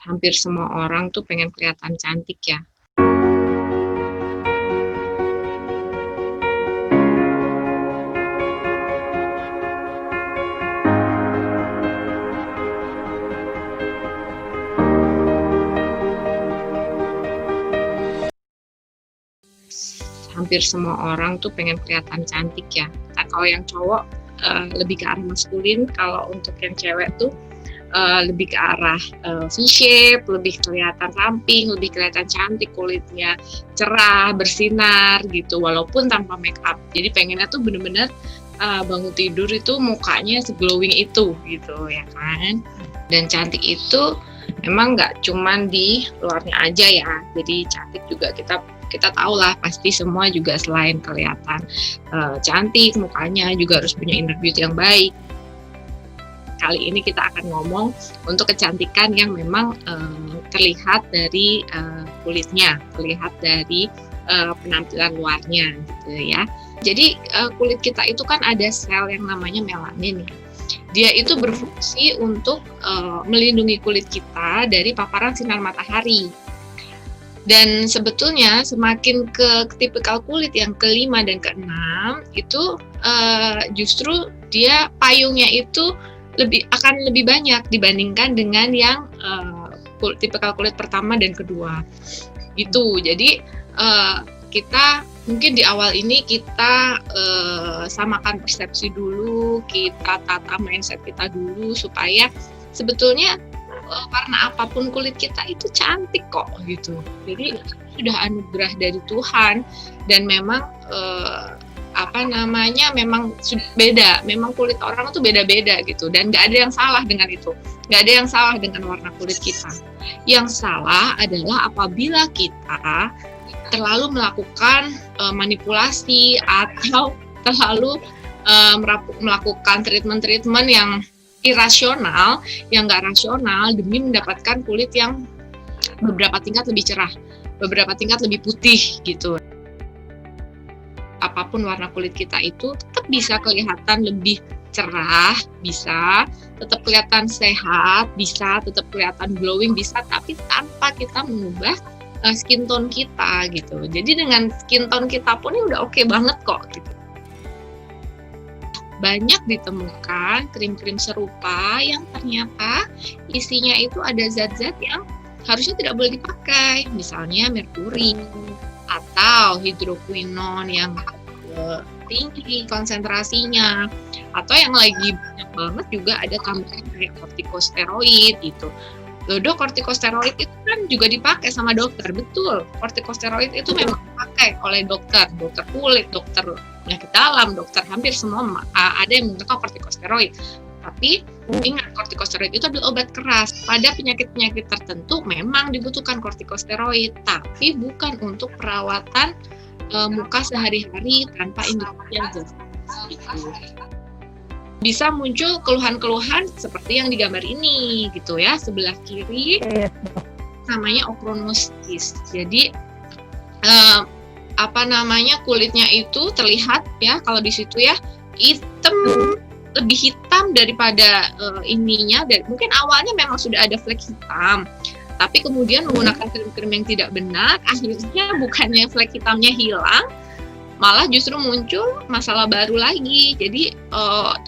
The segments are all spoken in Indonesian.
Hampir semua orang tuh pengen kelihatan cantik ya. Hampir semua orang tuh pengen kelihatan cantik ya. Nah, kalau yang cowok lebih ke arah maskulin, kalau untuk yang cewek tuh lebih ke arah V-shape, lebih kelihatan ramping, lebih kelihatan cantik, kulitnya cerah, bersinar gitu, walaupun tanpa make up. Jadi pengennya tuh bener-bener bangun tidur itu mukanya se-glowing itu gitu ya kan. Dan cantik itu memang nggak cuman di luarnya aja ya. Jadi cantik juga kita tahu lah, pasti semua juga selain kelihatan cantik, mukanya juga harus punya inner beauty yang baik. Kali ini kita akan ngomong untuk kecantikan yang memang terlihat dari kulitnya, terlihat dari penampilan luarnya gitu ya. Jadi kulit kita itu kan ada sel yang namanya melanin ya. Dia itu berfungsi untuk melindungi kulit kita dari paparan sinar matahari. Dan sebetulnya semakin ke tipikal kulit yang ke-5 dan ke-6 itu justru dia payungnya itu akan lebih banyak dibandingkan dengan yang tipikal kulit pertama dan kedua. Gitu. Jadi kita mungkin di awal ini kita samakan persepsi dulu, kita tata mindset kita dulu supaya sebetulnya warna apapun kulit kita itu cantik kok gitu. Jadi sudah anugerah dari Tuhan dan memang memang beda. Memang kulit orang itu beda-beda gitu dan nggak ada yang salah dengan itu. Nggak ada yang salah dengan warna kulit kita. Yang salah adalah apabila kita terlalu melakukan manipulasi atau terlalu melakukan treatment yang irasional, yang nggak rasional demi mendapatkan kulit yang beberapa tingkat lebih cerah, beberapa tingkat lebih putih gitu. Apapun warna kulit kita itu tetap bisa kelihatan lebih cerah, bisa tetap kelihatan sehat, bisa tetap kelihatan glowing, bisa, tapi tanpa kita mengubah skin tone kita gitu. Jadi dengan skin tone kita pun ini udah oke banget kok gitu. Banyak ditemukan krim-krim serupa yang ternyata isinya itu ada zat-zat yang harusnya tidak boleh dipakai, misalnya merkuri atau hidroquinone yang tinggi konsentrasinya, atau yang lagi banyak banget juga ada tambahan kayak kortikosteroid gitu. Loh dok, kortikosteroid itu kan juga dipakai sama dokter, betul. Kortikosteroid itu memang dipakai oleh dokter kulit, dokter penyakit dalam, dokter hampir semua ada yang menggunakan kortikosteroid. Tapi ingat, kortikosteroid itu adalah obat keras. Pada penyakit-penyakit tertentu memang dibutuhkan kortikosteroid, tapi bukan untuk perawatan muka sehari-hari tanpa indikasi yang jelas. Bisa muncul keluhan-keluhan seperti yang di gambar ini gitu ya, sebelah kiri namanya ochronosis. Jadi kulitnya itu terlihat ya, kalau di situ ya lebih hitam daripada ininya, dan mungkin awalnya memang sudah ada flek hitam, tapi kemudian menggunakan krim-krim yang tidak benar, akhirnya bukannya flek hitamnya hilang, malah justru muncul masalah baru lagi. Jadi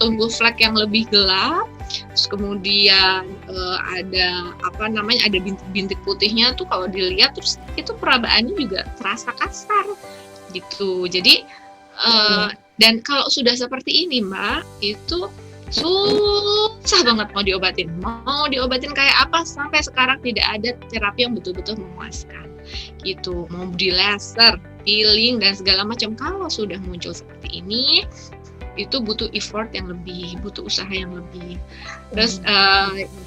tumbuh flek yang lebih gelap, terus kemudian ada bintik-bintik putihnya tuh kalau dilihat, terus itu perabaannya juga terasa kasar gitu. Jadi dan kalau sudah seperti ini Mbak, itu susah banget mau diobatin kayak apa, sampai sekarang tidak ada terapi yang betul-betul memuaskan gitu. Mau di laser, peeling dan segala macam, kalau sudah muncul seperti ini itu butuh effort yang lebih, butuh usaha yang lebih. Terus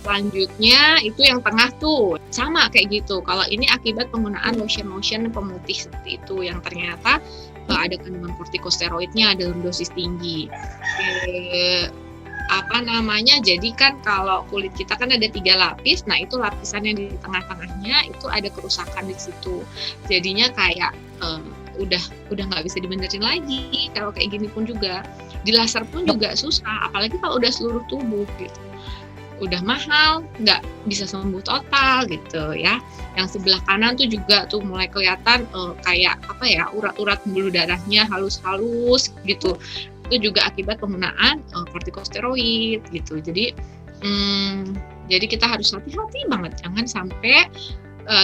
selanjutnya itu yang tengah tuh sama kayak gitu. Kalau ini akibat penggunaan lotion pemutih seperti itu yang ternyata ada kandungan kortikosteroidnya dalam dosis tinggi. Jadi kan kalau kulit kita kan ada 3 lapis, nah itu lapisan yang di tengah-tengahnya itu ada kerusakan di situ. Jadinya kayak udah nggak bisa dibenerin lagi. Kalau kayak gini pun juga di laser pun juga susah, apalagi kalau udah seluruh tubuh gitu. udah mahal, nggak bisa sembuh total gitu ya. Yang sebelah kanan tuh juga tuh mulai kelihatan kayak apa ya, urat-urat pembuluh darahnya halus-halus gitu. Itu juga akibat penggunaan kortikosteroid gitu. Jadi kita harus hati-hati banget, jangan sampai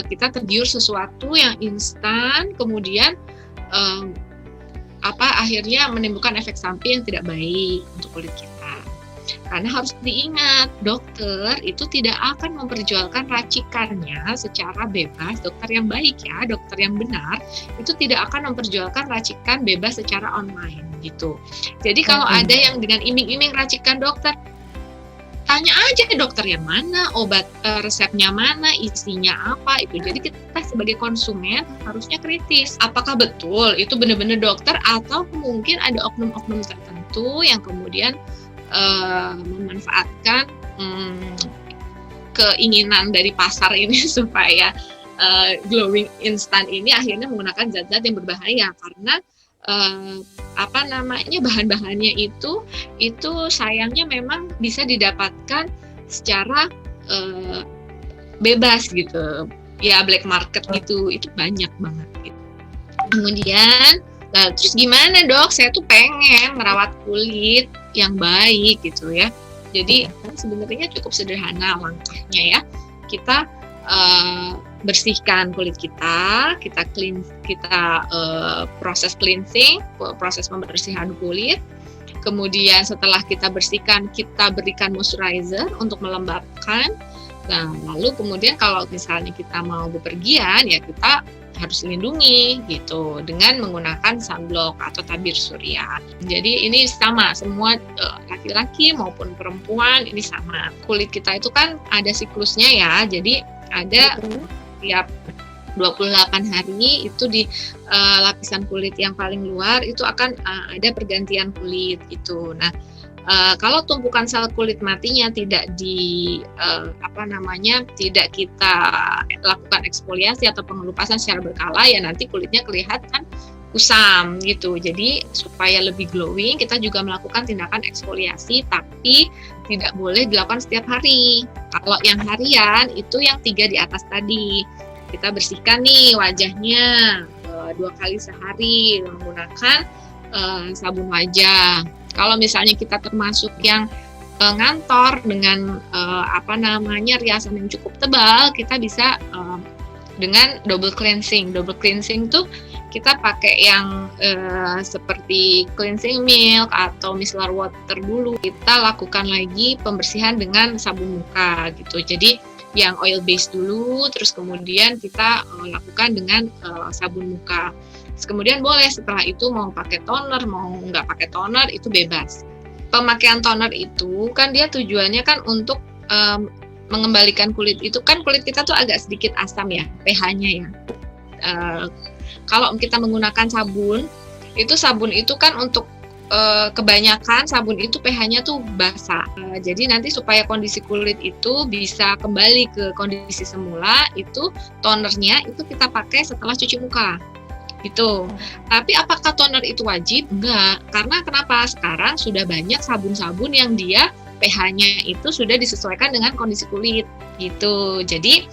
kita tergiur sesuatu yang instan, kemudian akhirnya menimbulkan efek samping yang tidak baik untuk kulit kita. Karena harus diingat, dokter itu tidak akan memperjualkan racikannya secara bebas. Dokter yang baik ya, dokter yang benar, itu tidak akan memperjualkan racikan bebas secara online gitu. Jadi kalau ada yang dengan iming-iming racikan dokter, tanya aja dokter yang mana, obat resepnya mana, isinya apa itu. Jadi kita sebagai konsumen harusnya kritis. Apakah betul itu benar-benar dokter atau mungkin ada oknum-oknum tertentu yang kemudian memanfaatkan keinginan dari pasar ini supaya glowing instan ini akhirnya menggunakan zat-zat yang berbahaya karena bahan-bahannya itu sayangnya memang bisa didapatkan secara bebas gitu ya, black market gitu, itu banyak banget gitu. Kemudian terus gimana dok, saya tuh pengen merawat kulit yang baik gitu ya. Jadi sebenarnya cukup sederhana langkahnya ya. Kita bersihkan kulit kita proses cleansing, proses pembersihan kulit. Kemudian setelah kita bersihkan, kita berikan moisturizer untuk melembabkan. Nah, lalu kemudian kalau misalnya kita mau bepergian, ya kita harus lindungi gitu dengan menggunakan sunblock atau tabir surya. Jadi ini sama, semua laki-laki maupun perempuan ini sama. Kulit kita itu kan ada siklusnya ya, jadi ada tiap 28 hari itu di lapisan kulit yang paling luar itu akan ada pergantian kulit itu. Nah, kalau tumpukan sel kulit matinya tidak tidak kita lakukan eksfoliasi atau pengelupasan secara berkala, ya nanti kulitnya kelihatan kusam gitu. Jadi supaya lebih glowing, kita juga melakukan tindakan eksfoliasi, tapi tidak boleh dilakukan setiap hari. Kalau yang harian itu yang 3 di atas tadi, kita bersihkan nih wajahnya 2 kali sehari menggunakan sabun wajah. Kalau misalnya kita termasuk yang ngantor dengan riasan yang cukup tebal, kita bisa dengan double cleansing. Double cleansing tuh kita pakai yang seperti cleansing milk atau micellar water dulu. Kita lakukan lagi pembersihan dengan sabun muka gitu. Jadi yang oil base dulu, terus kemudian kita lakukan dengan sabun muka. Terus kemudian boleh setelah itu mau pakai toner, mau nggak pakai toner, itu bebas. Pemakaian toner itu kan dia tujuannya kan untuk mengembalikan kulit itu, kan kulit kita tuh agak sedikit asam ya, pH-nya ya. Kalau kita menggunakan sabun itu kan untuk kebanyakan sabun itu pH-nya tuh basah. Jadi nanti supaya kondisi kulit itu bisa kembali ke kondisi semula, itu tonernya itu kita pakai setelah cuci muka. Gitu. Tapi apakah toner itu wajib? Enggak. Karena kenapa? Sekarang sudah banyak sabun-sabun yang dia pH-nya itu sudah disesuaikan dengan kondisi kulit. Gitu. Jadi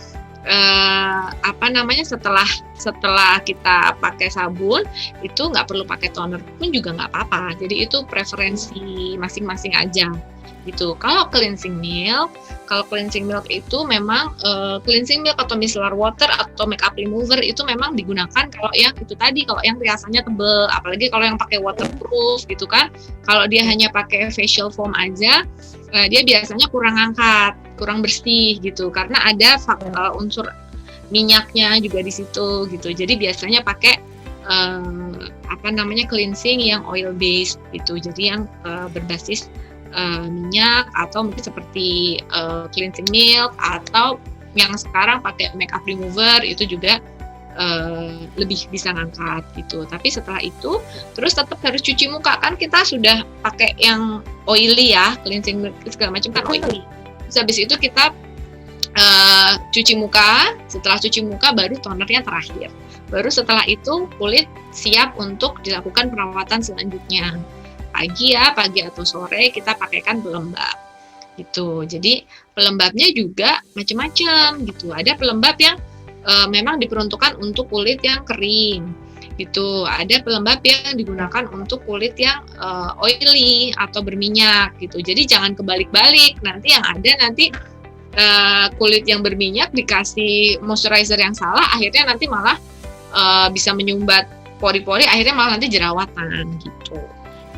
setelah kita pakai sabun itu nggak perlu pakai toner pun juga nggak apa-apa. Jadi itu preferensi masing-masing aja. Gitu. Kalau cleansing milk itu memang cleansing milk atau micellar water atau makeup remover itu memang digunakan kalau yang itu tadi, kalau yang riasannya tebel, apalagi kalau yang pakai waterproof gitu kan. Kalau dia hanya pakai facial foam aja, dia biasanya kurang angkat, kurang bersih gitu, karena ada unsur minyaknya juga di situ gitu. Jadi biasanya pakai cleansing yang oil based gitu. Jadi yang berbasis minyak atau mungkin seperti cleansing milk, atau yang sekarang pakai makeup remover itu juga lebih bisa ngangkat gitu. Tapi setelah itu terus tetap harus cuci muka, kan kita sudah pakai yang oily ya, cleansing milk segala macam kan oily. Terus habis itu kita cuci muka, setelah cuci muka baru tonernya terakhir. Baru setelah itu kulit siap untuk dilakukan perawatan selanjutnya. Pagi atau sore kita pakaikan pelembab. gitu. Jadi pelembabnya juga macam-macam gitu. Ada pelembab yang memang diperuntukkan untuk kulit yang kering gitu. Ada pelembab yang digunakan untuk kulit yang oily atau berminyak gitu. Jadi jangan kebalik-balik. Nanti yang ada nanti kulit yang berminyak dikasih moisturizer yang salah, akhirnya nanti malah bisa menyumbat pori-pori, akhirnya malah nanti jerawatan gitu.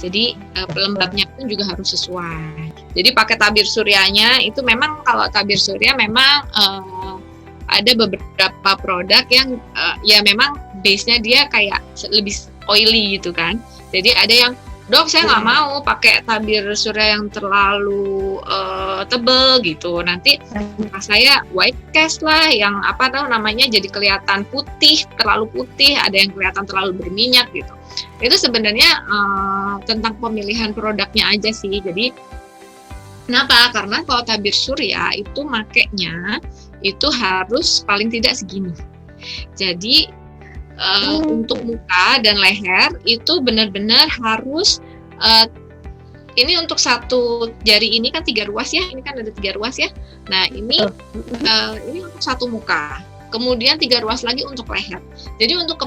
Jadi pelembabnya pun juga harus sesuai. Jadi pakai tabir suryanya itu memang, kalau tabir surya memang ada beberapa produk yang ya memang base-nya dia kayak lebih oily gitu kan. Jadi ada yang, dok saya nggak mau pakai tabir surya yang terlalu tebel gitu, nanti saya white cast lah, yang apa tahu namanya, jadi kelihatan putih, terlalu putih, ada yang kelihatan terlalu berminyak gitu. Itu sebenarnya tentang pemilihan produknya aja sih. Jadi kenapa? Karena kalau tabir surya itu makainya itu harus paling tidak segini. Jadi untuk muka dan leher itu benar-benar harus ini untuk satu jari ini kan 3 ruas ya, ini kan ada 3 ruas ya. Nah ini untuk satu muka, kemudian 3 ruas lagi untuk leher. Jadi untuk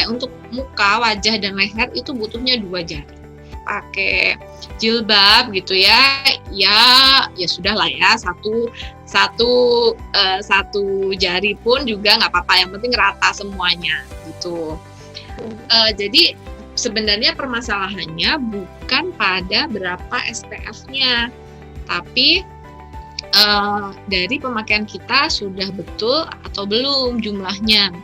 untuk muka, wajah dan leher itu butuhnya 2 jari. Pakai jilbab gitu ya, ya sudah lah ya, satu jari pun juga nggak apa-apa, yang penting rata semuanya gitu. Jadi sebenarnya permasalahannya bukan pada berapa SPF-nya, tapi dari pemakaian kita sudah betul atau belum jumlahnya.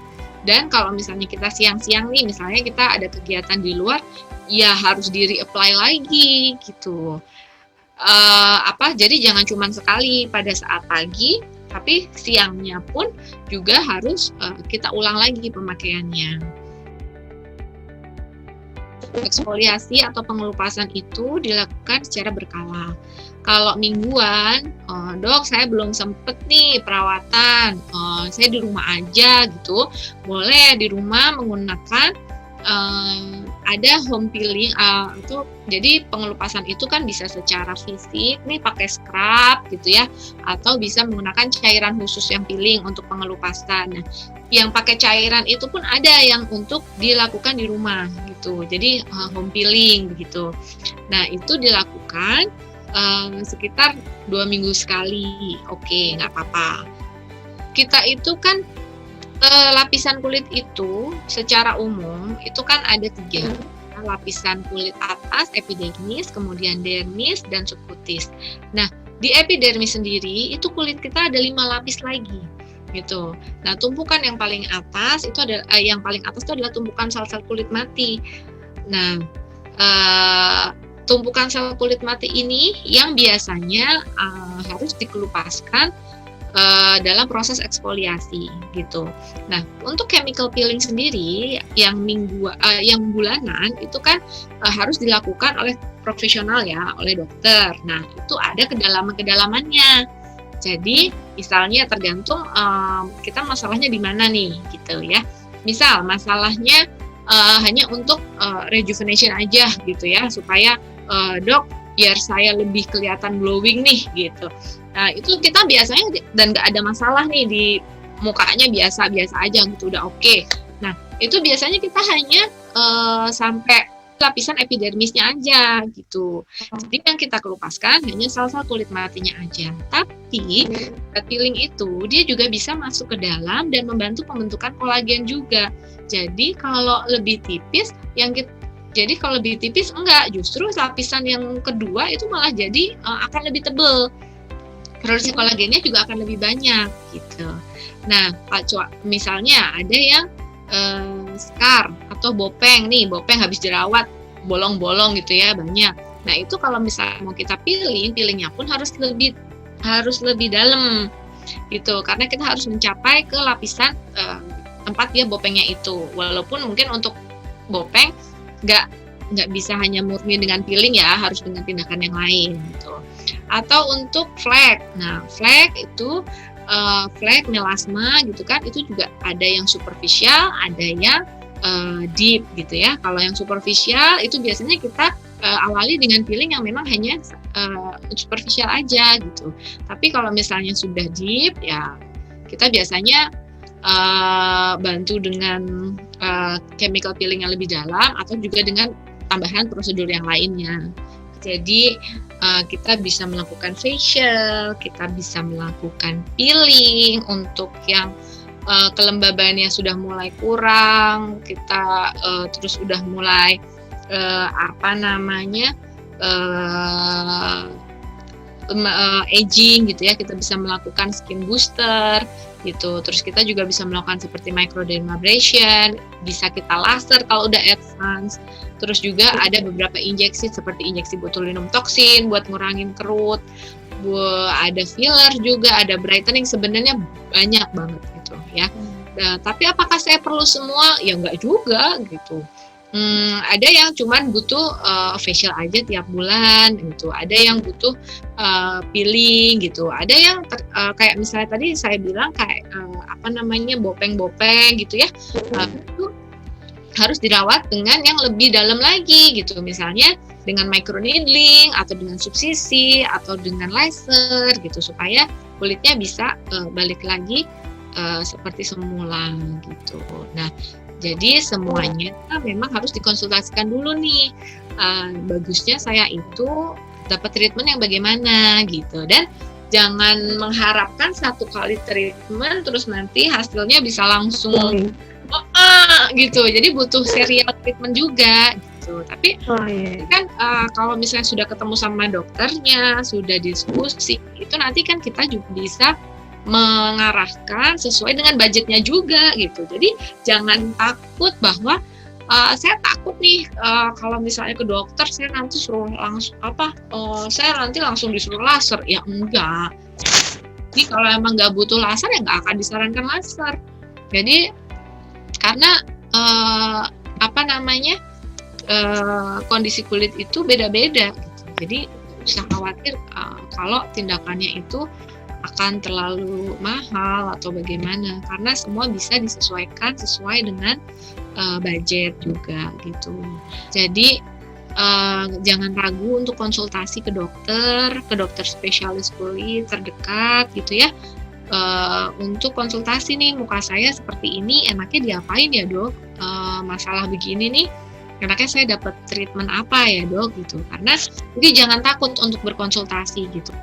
Dan kalau misalnya kita siang-siang nih, misalnya kita ada kegiatan di luar, ya harus di-reapply lagi gitu. Jadi jangan cuma sekali pada saat pagi, tapi siangnya pun juga harus kita ulang lagi pemakaiannya. Eksfoliasi atau pengelupasan itu dilakukan secara berkala. Kalau mingguan, dok saya belum sempet nih perawatan, saya di rumah aja gitu, boleh di rumah menggunakan ada home peeling itu. Jadi pengelupasan itu kan bisa secara fisik nih pakai scrub gitu ya, atau bisa menggunakan cairan khusus yang peeling untuk pengelupasan. Nah, yang pakai cairan itu pun ada yang untuk dilakukan di rumah gitu. Jadi home peeling begitu. Nah, itu dilakukan sekitar 2 minggu sekali. Oke, nggak apa-apa. Kita itu kan lapisan kulit itu secara umum itu kan ada 3. Lapisan kulit atas, epidermis, kemudian dermis, dan subkutis. Nah, di epidermis sendiri itu kulit kita ada 5 lapis lagi gitu. Nah, tumpukan yang paling atas itu adalah tumpukan sel-sel kulit mati. Nah, tumpukan sel kulit mati ini yang biasanya harus dikelupaskan dalam proses eksfoliasi gitu. Nah, untuk chemical peeling sendiri yang bulanan itu kan harus dilakukan oleh profesional ya, oleh dokter. Nah, itu ada kedalamannya. Jadi, misalnya tergantung kita masalahnya di mana nih gitu ya. Misal masalahnya hanya untuk rejuvenation aja gitu ya, supaya dok biar saya lebih kelihatan glowing nih gitu. Nah, itu kita biasanya dan nggak ada masalah nih di mukanya, biasa-biasa aja gitu, udah oke. Nah, itu biasanya kita hanya sampai lapisan epidermisnya aja gitu. Jadi yang kita kelupaskan hanya sel-sel kulit matinya aja. Tapi peeling itu dia juga bisa masuk ke dalam dan membantu pembentukan kolagen juga. Jadi kalau lebih tipis enggak, justru lapisan yang kedua itu malah jadi akan lebih tebal. Produksi kolagennya juga akan lebih banyak gitu. Nah, misalnya ada yang scar atau bopeng habis jerawat, bolong-bolong gitu ya, banyak. Nah, itu kalau misalnya mau kita peelingnya pun harus lebih dalam gitu, karena kita harus mencapai ke lapisan tempat dia bopengnya itu. Walaupun mungkin untuk bopeng nggak bisa hanya murni dengan peeling ya, harus dengan tindakan yang lain gitu. Atau untuk flek. Nah, flek itu flek, melasma gitu kan, itu juga ada yang superficial, ada yang deep gitu ya. Kalau yang superficial itu biasanya kita awali dengan peeling yang memang hanya superficial aja gitu. Tapi kalau misalnya sudah deep ya kita biasanya bantu dengan chemical peeling yang lebih dalam atau juga dengan tambahan prosedur yang lainnya. Jadi kita bisa melakukan facial, kita bisa melakukan peeling untuk yang kelembabannya sudah mulai kurang, kita terus udah mulai aging gitu ya, kita bisa melakukan skin booster gitu. Terus kita juga bisa melakukan seperti microdermabrasion, bisa kita laser kalau udah advance. Terus juga ada beberapa injeksi seperti injeksi botulinum toksin buat ngurangin kerut. Ada filler juga, ada brightening, sebenarnya banyak banget gitu ya. Nah, tapi apakah saya perlu semua? Ya enggak juga gitu. Ada yang cuman butuh facial aja tiap bulan gitu, ada yang butuh peeling gitu, ada yang kayak misalnya tadi saya bilang kayak bopeng-bopeng gitu ya, itu harus dirawat dengan yang lebih dalam lagi gitu, misalnya dengan microneedling atau dengan subsisi atau dengan laser gitu, supaya kulitnya bisa balik lagi seperti semula gitu. Nah, jadi semuanya memang harus dikonsultasikan dulu nih. Bagusnya saya itu dapat treatment yang bagaimana gitu, dan jangan mengharapkan satu kali treatment terus nanti hasilnya bisa langsung gitu. Jadi butuh serial treatment juga gitu. Tapi kan kalau misalnya sudah ketemu sama dokternya, sudah diskusi, itu nanti kan kita juga bisa mengarahkan sesuai dengan budgetnya juga gitu. Jadi jangan takut bahwa saya takut nih kalau misalnya ke dokter saya nanti saya nanti langsung disuruh laser. Ya enggak. Jadi kalau emang nggak butuh laser ya nggak akan disarankan laser. Jadi karena kondisi kulit itu beda-beda gitu. Jadi usah khawatir kalau tindakannya itu akan terlalu mahal atau bagaimana, karena semua bisa disesuaikan sesuai dengan budget juga gitu. Jadi jangan ragu untuk konsultasi ke dokter spesialis kulit terdekat gitu ya. Untuk konsultasi nih, muka saya seperti ini, enaknya diapain ya dok? Masalah begini nih, enaknya saya dapat treatment apa ya dok gitu. Karena jadi jangan takut untuk berkonsultasi gitu.